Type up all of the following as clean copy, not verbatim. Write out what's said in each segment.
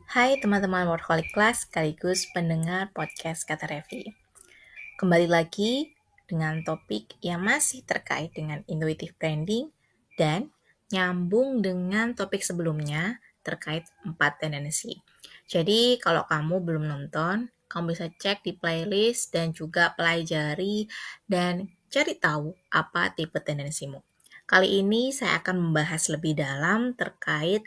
Hai teman-teman Workaholic Class sekaligus pendengar podcast Kata Revi. Kembali lagi dengan topik yang masih terkait dengan intuitive branding dan nyambung dengan topik sebelumnya terkait 4 tendensi. Jadi kalau kamu belum nonton, kamu bisa cek di playlist dan juga pelajari dan cari tahu apa tipe tendensimu. Kali ini saya akan membahas lebih dalam terkait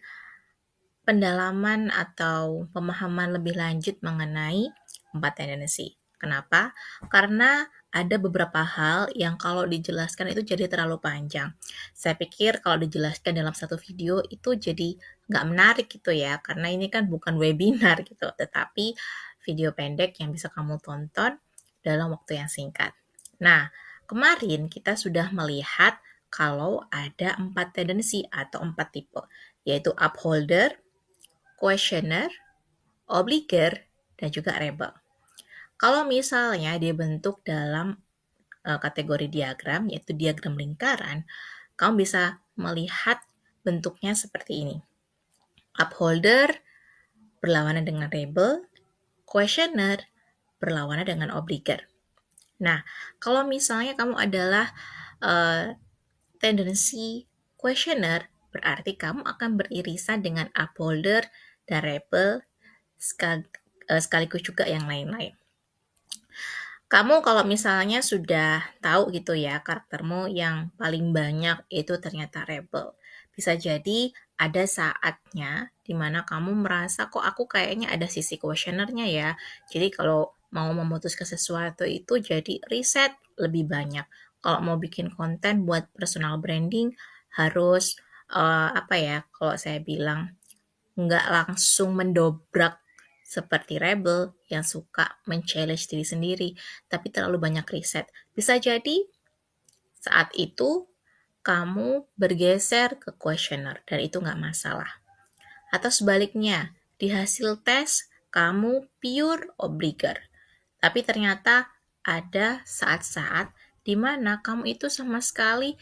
pendalaman atau pemahaman lebih lanjut mengenai 4 tendensi. Kenapa? Karena ada beberapa hal yang kalau dijelaskan itu jadi terlalu panjang. Saya pikir kalau dijelaskan dalam satu video itu jadi nggak menarik gitu ya, karena ini kan bukan webinar gitu, tetapi video pendek yang bisa kamu tonton dalam waktu yang singkat. Nah, kemarin kita sudah melihat kalau ada 4 tendensi atau 4 tipe, yaitu upholder, questioner, obliger, dan juga rebel. Kalau misalnya dibentuk dalam kategori diagram, yaitu diagram lingkaran, kamu bisa melihat bentuknya seperti ini. Upholder berlawanan dengan rebel, questioner berlawanan dengan obliger. Nah, kalau misalnya kamu adalah tendensi questioner, berarti kamu akan beririsan dengan upholder dan rebel sekaligus juga yang lain-lain. Kamu kalau misalnya sudah tahu gitu ya karaktermu yang paling banyak itu ternyata rebel. Bisa jadi ada saatnya dimana kamu merasa kok aku kayaknya ada sisi questionernya ya. Jadi kalau mau memutuskan sesuatu itu jadi riset lebih banyak. Kalau mau bikin konten buat personal branding harus kalau saya bilang nggak langsung mendobrak seperti rebel yang suka men-challenge diri sendiri, tapi terlalu banyak riset. Bisa jadi saat itu kamu bergeser ke questioner dan itu nggak masalah. Atau sebaliknya, di hasil tes kamu pure obliger. Tapi ternyata ada saat-saat di mana kamu itu sama sekali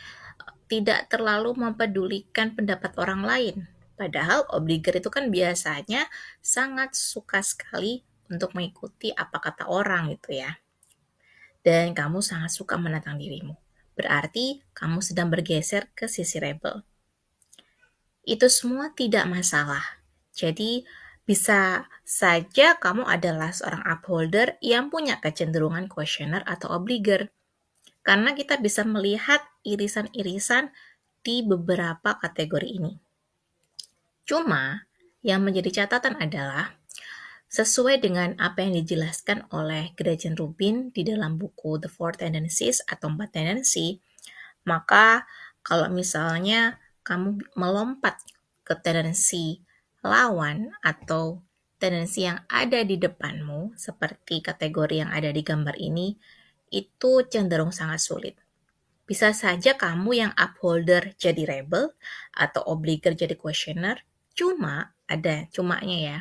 tidak terlalu mempedulikan pendapat orang lain. Padahal obliger itu kan biasanya sangat suka sekali untuk mengikuti apa kata orang gitu ya. Dan kamu sangat suka menantang dirimu. Berarti kamu sedang bergeser ke sisi rebel. Itu semua tidak masalah. Jadi bisa saja kamu adalah seorang upholder yang punya kecenderungan questioner atau obliger. Karena kita bisa melihat irisan-irisan di beberapa kategori ini. Cuma, yang menjadi catatan adalah sesuai dengan apa yang dijelaskan oleh Gretchen Rubin di dalam buku The Four Tendencies atau 4 tendensi, maka kalau misalnya kamu melompat ke tendensi lawan atau tendensi yang ada di depanmu, seperti kategori yang ada di gambar ini, itu cenderung sangat sulit. Bisa saja kamu yang upholder jadi rebel atau obliger jadi questioner, cuma ada cumanya ya.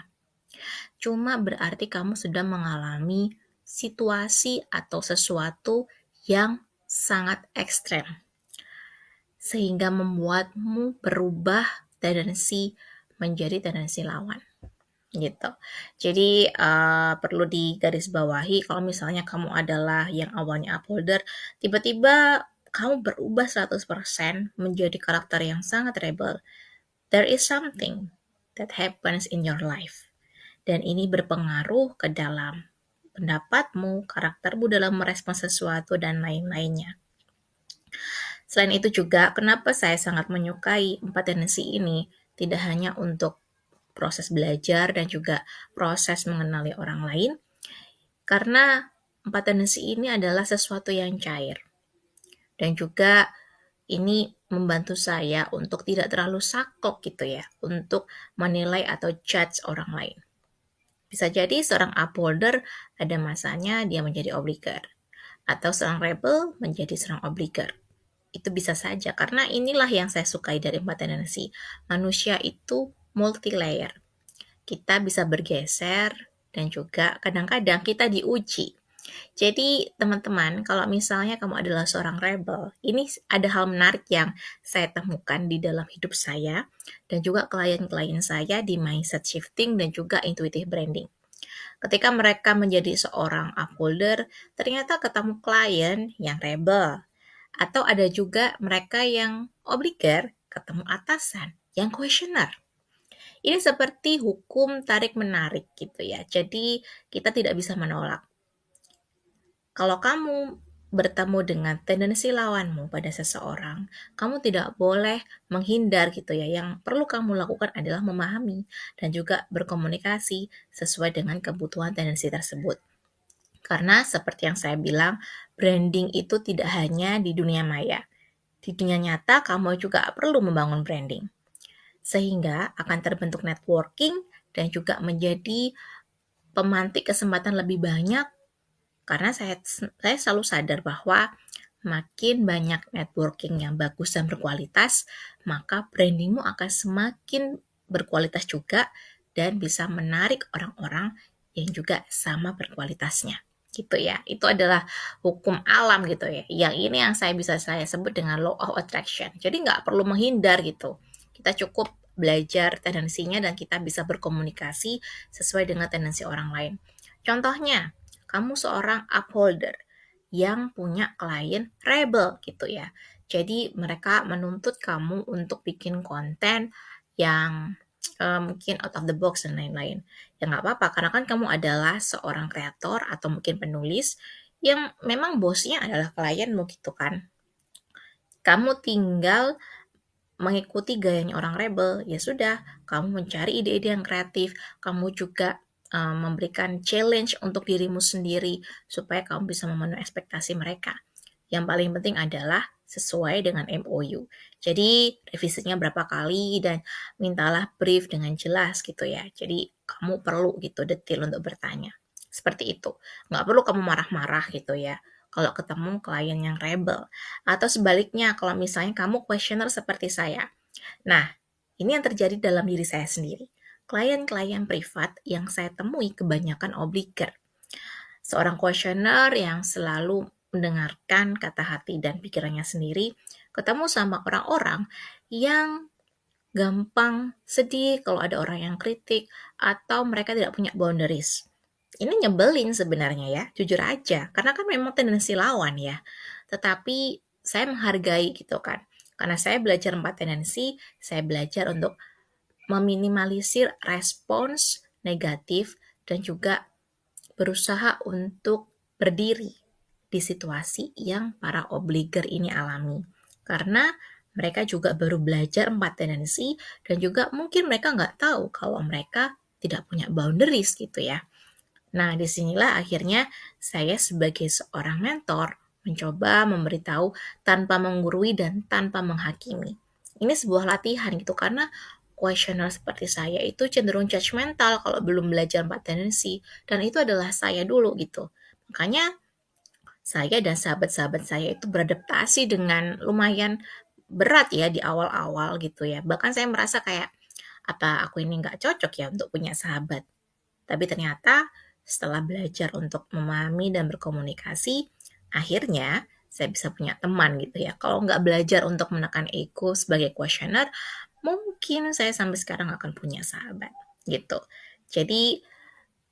Cuma berarti kamu sedang mengalami situasi atau sesuatu yang sangat ekstrem. Sehingga membuatmu berubah tendensi menjadi tendensi lawan. Gitu. Jadi perlu digarisbawahi kalau misalnya kamu adalah yang awalnya upholder, tiba-tiba kamu berubah 100% menjadi karakter yang sangat rebel. There is something that happens in your life. Dan ini berpengaruh ke dalam pendapatmu, karaktermu dalam merespons sesuatu, dan lain-lainnya. Selain itu juga, kenapa saya sangat menyukai 4 tendensi ini? Tidak hanya untuk proses belajar dan juga proses mengenali orang lain, karena 4 tendensi ini adalah sesuatu yang cair. Dan juga ini membantu saya untuk tidak terlalu saklek gitu ya, untuk menilai atau judge orang lain. Bisa jadi seorang upholder ada masanya dia menjadi obliger, atau seorang rebel menjadi seorang obliger. Itu bisa saja, karena inilah yang saya sukai dari 4 tendensi. Manusia itu multi-layer. Kita bisa bergeser dan juga kadang-kadang kita diuji. Jadi teman-teman, kalau misalnya kamu adalah seorang rebel, ini ada hal menarik yang saya temukan di dalam hidup saya dan juga klien-klien saya di mindset shifting dan juga intuitive branding. Ketika mereka menjadi seorang upholder, ternyata ketemu klien yang rebel. Atau ada juga mereka yang obliger, ketemu atasan yang questioner. Ini seperti hukum tarik-menarik gitu ya. Jadi kita tidak bisa menolak. Kalau kamu bertemu dengan tendensi lawanmu pada seseorang, kamu tidak boleh menghindar gitu ya. Yang perlu kamu lakukan adalah memahami dan juga berkomunikasi sesuai dengan kebutuhan tendensi tersebut. Karena seperti yang saya bilang, branding itu tidak hanya di dunia maya. Di dunia nyata, kamu juga perlu membangun branding. Sehingga akan terbentuk networking dan juga menjadi pemantik kesempatan lebih banyak karena saya selalu sadar bahwa makin banyak networking yang bagus dan berkualitas, maka brandingmu akan semakin berkualitas juga dan bisa menarik orang-orang yang juga sama berkualitasnya. Gitu ya. Itu adalah hukum alam gitu ya. Yang ini yang saya sebut dengan law of attraction. Jadi nggak perlu menghindar gitu. Kita cukup belajar tendensinya dan kita bisa berkomunikasi sesuai dengan tendensi orang lain. Contohnya, kamu seorang upholder yang punya klien rebel gitu ya. Jadi mereka menuntut kamu untuk bikin konten yang mungkin out of the box dan lain-lain. Ya nggak apa-apa, karena kan kamu adalah seorang kreator atau mungkin penulis yang memang bosnya adalah klienmu gitu kan. Kamu tinggal mengikuti gayanya orang rebel, ya sudah, kamu mencari ide-ide yang kreatif, kamu juga memberikan challenge untuk dirimu sendiri supaya kamu bisa memenuhi ekspektasi mereka. Yang paling penting adalah sesuai dengan MOU. Jadi revisinya berapa kali dan mintalah brief dengan jelas gitu ya. Jadi kamu perlu gitu detail untuk bertanya. Seperti itu. Nggak perlu kamu marah-marah gitu ya kalau ketemu klien yang rebel. Atau sebaliknya, kalau misalnya kamu questioner seperti saya. Nah, ini yang terjadi dalam diri saya sendiri. Klien-klien privat yang saya temui kebanyakan obliger. Seorang questioner yang selalu mendengarkan kata hati dan pikirannya sendiri, ketemu sama orang-orang yang gampang sedih kalau ada orang yang kritik, atau mereka tidak punya boundaries. Ini nyebelin sebenarnya ya, jujur aja. Karena kan memang tendensi lawan ya. Tetapi saya menghargai gitu kan. Karena saya belajar 4 tendensi, saya belajar untuk meminimalisir respons negatif dan juga berusaha untuk berdiri di situasi yang para obliger ini alami. Karena mereka juga baru belajar 4 tendensi dan juga mungkin mereka nggak tahu kalau mereka tidak punya boundaries gitu ya. Nah, disinilah akhirnya saya sebagai seorang mentor mencoba memberitahu tanpa menggurui dan tanpa menghakimi. Ini sebuah latihan gitu karena questioner seperti saya itu cenderung judgmental kalau belum belajar 4 tendensi dan itu adalah saya dulu gitu. Makanya saya dan sahabat-sahabat saya itu beradaptasi dengan lumayan berat ya di awal-awal gitu ya. Bahkan saya merasa kayak apa aku ini nggak cocok ya untuk punya sahabat. Tapi ternyata setelah belajar untuk memahami dan berkomunikasi, akhirnya saya bisa punya teman gitu ya. Kalau nggak belajar untuk menekan ego sebagai questioner, mungkin saya sampai sekarang akan punya sahabat gitu. Jadi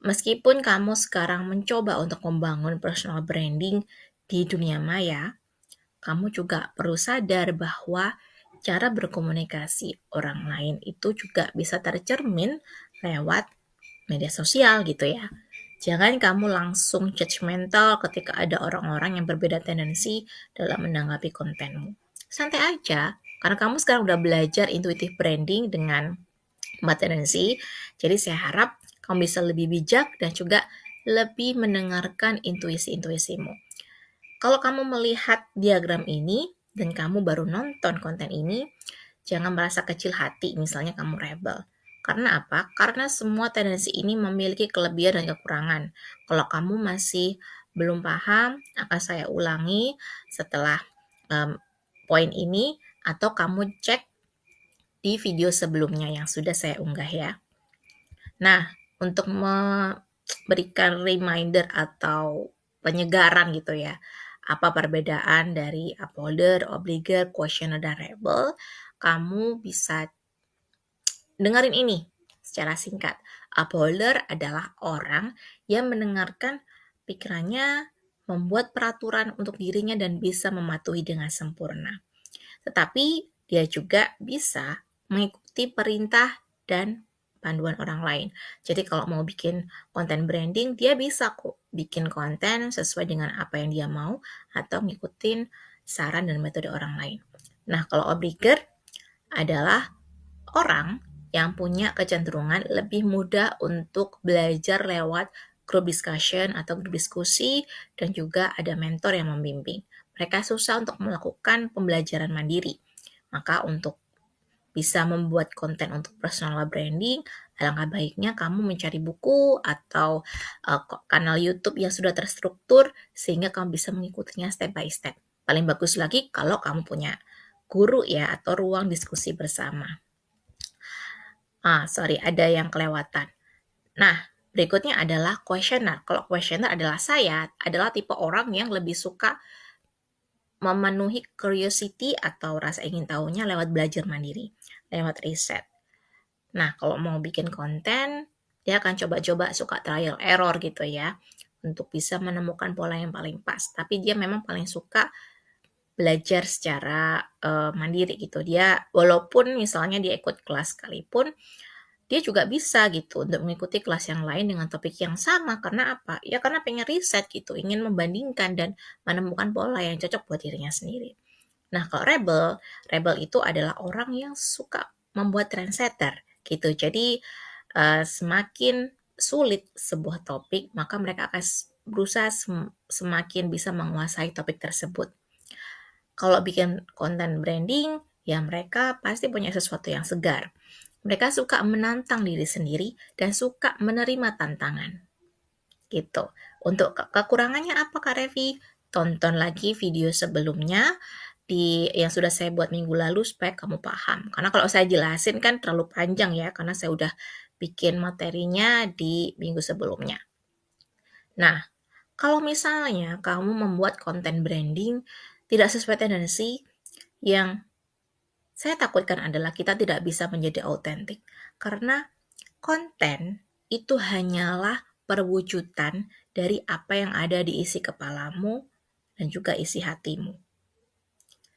meskipun kamu sekarang mencoba untuk membangun personal branding di dunia maya, kamu juga perlu sadar bahwa cara berkomunikasi orang lain itu juga bisa tercermin lewat media sosial gitu ya. Jangan kamu langsung judgmental ketika ada orang-orang yang berbeda tendensi dalam menanggapi kontenmu. Santai aja, karena kamu sekarang udah belajar intuitive branding dengan Mbak tendensi, jadi saya harap kamu bisa lebih bijak dan juga lebih mendengarkan intuisi-intuisimu. Kalau kamu melihat diagram ini dan kamu baru nonton konten ini, jangan merasa kecil hati misalnya kamu rebel. Karena apa? Karena semua tendensi ini memiliki kelebihan dan kekurangan. Kalau kamu masih belum paham, akan saya ulangi setelah poin ini atau kamu cek di video sebelumnya yang sudah saya unggah ya. Nah, untuk memberikan reminder atau penyegaran gitu ya. Apa perbedaan dari upholder, obliger, questioner, dan rebel? Kamu bisa dengerin ini secara singkat. Upholder adalah orang yang mendengarkan pikirannya, membuat peraturan untuk dirinya dan bisa mematuhi dengan sempurna. Tetapi dia juga bisa mengikuti perintah dan panduan orang lain. Jadi kalau mau bikin konten branding, dia bisa kok bikin konten sesuai dengan apa yang dia mau atau ngikutin saran dan metode orang lain. Nah, kalau obliger adalah orang yang punya kecenderungan lebih mudah untuk belajar lewat group discussion atau grup diskusi dan juga ada mentor yang membimbing. Mereka susah untuk melakukan pembelajaran mandiri. Maka untuk bisa membuat konten untuk personal branding, alangkah baiknya kamu mencari buku atau kanal YouTube yang sudah terstruktur sehingga kamu bisa mengikutinya step by step. Paling bagus lagi kalau kamu punya guru ya atau ruang diskusi bersama. Sorry, ada yang kelewatan. Nah, berikutnya adalah questioner. Kalau questioner adalah saya, adalah tipe orang yang lebih suka memenuhi curiosity atau rasa ingin tahunya lewat belajar mandiri, lewat riset. Nah, kalau mau bikin konten, dia akan coba-coba suka trial error gitu ya, untuk bisa menemukan pola yang paling pas. Tapi dia memang paling suka belajar secara mandiri gitu. Dia walaupun misalnya dia ikut kelas sekalipun, dia juga bisa gitu untuk mengikuti kelas yang lain dengan topik yang sama. Karena apa? Ya karena pengen riset gitu, ingin membandingkan dan menemukan pola yang cocok buat dirinya sendiri. Nah, kalau rebel itu adalah orang yang suka membuat trendsetter gitu. Jadi semakin sulit sebuah topik, maka mereka akan berusaha semakin bisa menguasai topik tersebut. Kalau bikin konten branding, ya mereka pasti punya sesuatu yang segar. Mereka suka menantang diri sendiri dan suka menerima tantangan. Gitu. Untuk kekurangannya apa Kak Revi? Tonton lagi video sebelumnya yang sudah saya buat minggu lalu supaya kamu paham. Karena kalau saya jelasin kan terlalu panjang ya, karena saya udah bikin materinya di minggu sebelumnya. Nah, kalau misalnya kamu membuat konten branding tidak sesuai tendensi, yang saya takutkan adalah kita tidak bisa menjadi autentik. Karena konten itu hanyalah perwujudan dari apa yang ada di isi kepalamu dan juga isi hatimu.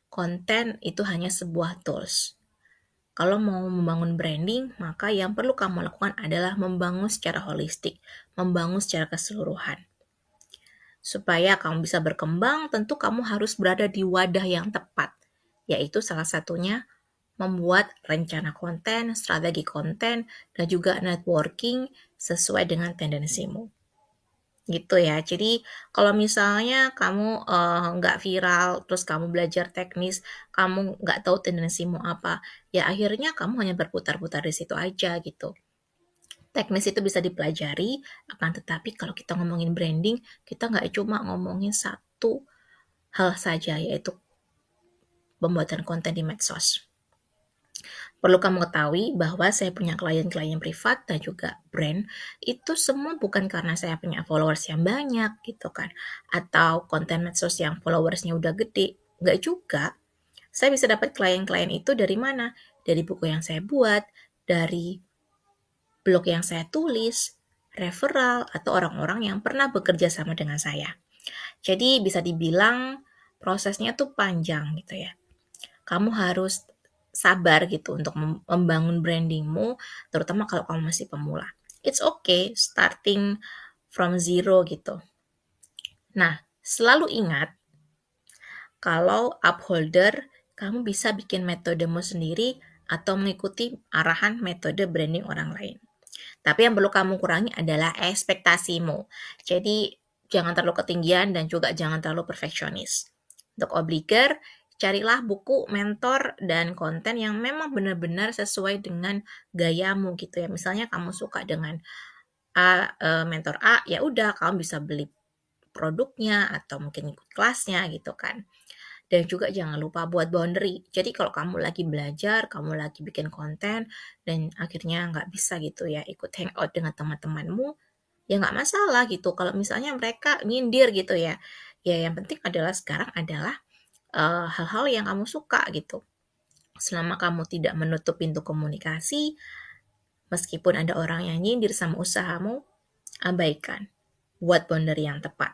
Konten itu hanya sebuah tools. Kalau mau membangun branding, maka yang perlu kamu lakukan adalah membangun secara holistik, membangun secara keseluruhan. Supaya kamu bisa berkembang, tentu kamu harus berada di wadah yang tepat, yaitu salah satunya membuat rencana konten, strategi konten, dan juga networking sesuai dengan tendensimu. Gitu ya. Jadi kalau misalnya kamu nggak viral, terus kamu belajar teknis, kamu nggak tahu tendensimu apa, ya akhirnya kamu hanya berputar-putar di situ aja gitu. Teknis itu bisa dipelajari, akan tetapi kalau kita ngomongin branding, kita nggak cuma ngomongin satu hal saja, yaitu pembuatan konten di medsos. Perlu kamu ketahui bahwa saya punya klien-klien privat dan juga brand, itu semua bukan karena saya punya followers yang banyak gitu kan, atau konten medsos yang followersnya udah gede, nggak juga. Saya bisa dapat klien-klien itu dari mana? Dari buku yang saya buat, dari blog yang saya tulis, referral, atau orang-orang yang pernah bekerja sama dengan saya. Jadi bisa dibilang prosesnya tuh panjang gitu ya. Kamu harus sabar gitu untuk membangun brandingmu, terutama kalau kamu masih pemula. It's okay starting from zero gitu. Nah, selalu ingat kalau upholder, kamu bisa bikin metodemu sendiri atau mengikuti arahan metode branding orang lain. Tapi yang perlu kamu kurangi adalah ekspektasimu. Jadi jangan terlalu ketinggian dan juga jangan terlalu perfeksionis. Untuk obliger, carilah buku, mentor, dan konten yang memang benar-benar sesuai dengan gayamu gitu ya. Misalnya kamu suka dengan mentor A, ya udah kamu bisa beli produknya atau mungkin ikut kelasnya gitu kan. Dan juga jangan lupa buat boundary. Jadi kalau kamu lagi belajar, kamu lagi bikin konten, dan akhirnya nggak bisa gitu ya ikut hangout dengan teman-temanmu, ya nggak masalah gitu. Kalau misalnya mereka nyindir gitu ya, ya yang penting adalah sekarang adalah hal-hal yang kamu suka gitu. Selama kamu tidak menutup pintu komunikasi, meskipun ada orang yang nyindir sama usahamu, abaikan. Buat boundary yang tepat.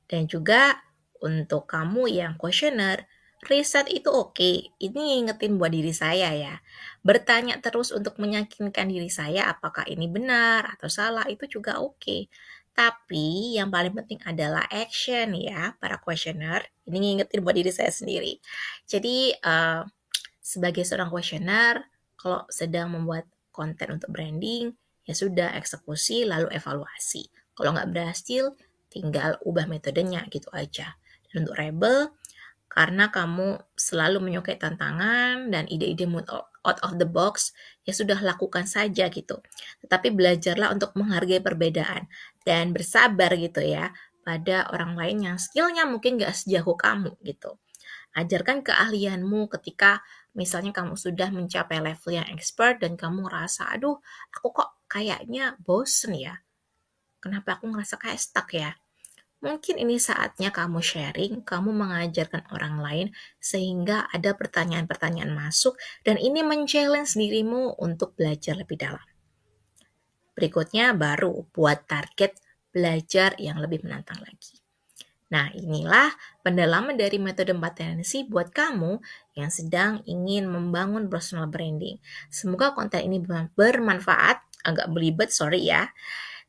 Dan juga untuk kamu yang questioner, riset itu oke. Ini ngingetin buat diri saya ya. Bertanya terus untuk meyakinkan diri saya apakah ini benar atau salah itu juga oke. Tapi yang paling penting adalah action ya para questioner. Ini ngingetin buat diri saya sendiri. Jadi sebagai seorang questioner, kalau sedang membuat konten untuk branding, ya sudah eksekusi lalu evaluasi. Kalau nggak berhasil, tinggal ubah metodenya gitu aja. Dan untuk Rebel, karena kamu selalu menyukai tantangan dan ide-ide out of the box, ya sudah lakukan saja gitu. Tetapi belajarlah untuk menghargai perbedaan dan bersabar gitu ya pada orang lain yang skillnya mungkin nggak sejago kamu gitu. Ajarkan keahlianmu ketika misalnya kamu sudah mencapai level yang expert dan kamu ngerasa, aduh aku kok kayaknya bosen ya. Kenapa aku ngerasa kayak stuck ya? Mungkin ini saatnya kamu sharing, kamu mengajarkan orang lain sehingga ada pertanyaan-pertanyaan masuk dan ini men-challenge dirimu untuk belajar lebih dalam. Berikutnya baru buat target belajar yang lebih menantang lagi. Nah, inilah pendalaman dari metode 4 tendensi buat kamu yang sedang ingin membangun personal branding. Semoga konten ini bermanfaat, agak belibet, sorry ya.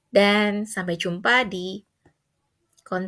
Dan sampai jumpa di konten